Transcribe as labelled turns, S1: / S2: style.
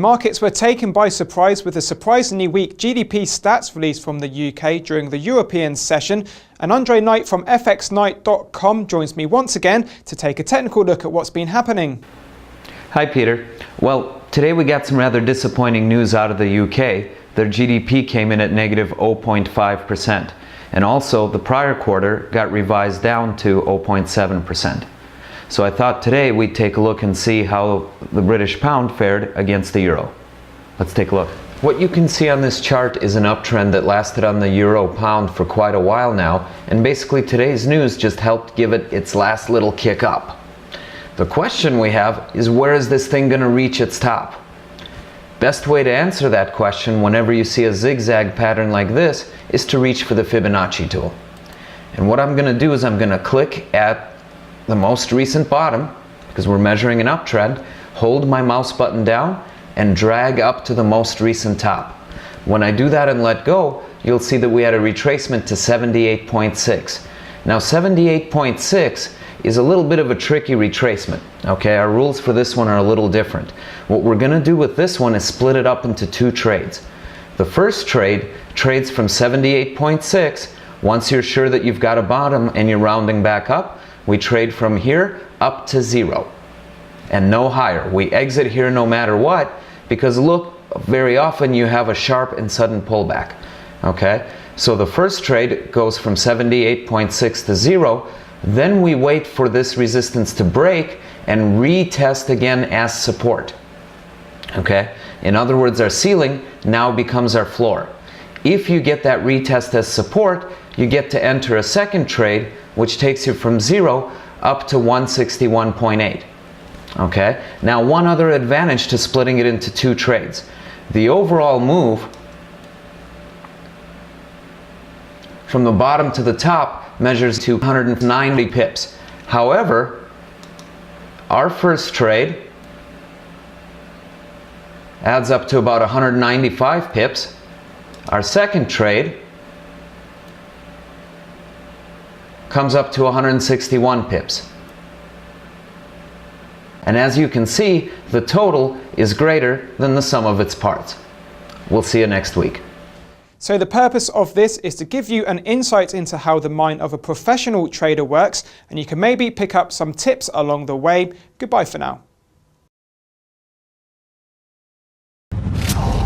S1: markets were taken by surprise with a surprisingly weak GDP stats released from the UK during the European session. And Andre Knight from fxknight.com joins me once again to take a technical look at what's been happening.
S2: Hi Peter. Well, today we got some rather disappointing news out of the UK. Their GDP came in at negative 0.5%. And also the prior quarter got revised down to 0.7%. So I thought today we'd take a look and see how the British pound fared against the euro. Let's take a look. What you can see on this chart is an uptrend that lasted on the euro pound for quite a while now, and basically today's news just helped give it its last little kick up. The question we have is, where is this thing going to reach its top? Best way to answer that question whenever you see a zigzag pattern like this is to reach for the Fibonacci tool. And what I'm going to do is I'm going to click at the most recent bottom, because we're measuring an uptrend, hold my mouse button down and drag up to the most recent top. When I do that and let go, you'll see that we had a retracement to 78.6. Now 78.6 is a little bit of a tricky retracement. Okay, our rules for this one are a little different. What we're going to do with this one is split it up into two trades. The first trade trades from 78.6. Once you're sure that you've got a bottom and you're rounding back up, we trade from here up to 0 and no higher. We exit here no matter what, because look, very often you have a sharp and sudden pullback. Okay, so the first trade goes from 78.6 to 0. Then we wait for this resistance to break and retest again as support. Okay, in other words, our ceiling now becomes our floor. If you get that retest as support, you get to enter a second trade, which takes you from 0 up to 161.8. Okay, now one other advantage to splitting it into two trades. The overall move from the bottom to the top measures 290 pips. However, our first trade adds up to about 195 pips. Our second trade comes up to 161 pips. And as you can see, the total is greater than the sum of its parts. We'll see you next week.
S1: So the purpose of this is to give you an insight into how the mind of a professional trader works, and you can maybe pick up some tips along the way. Goodbye for now.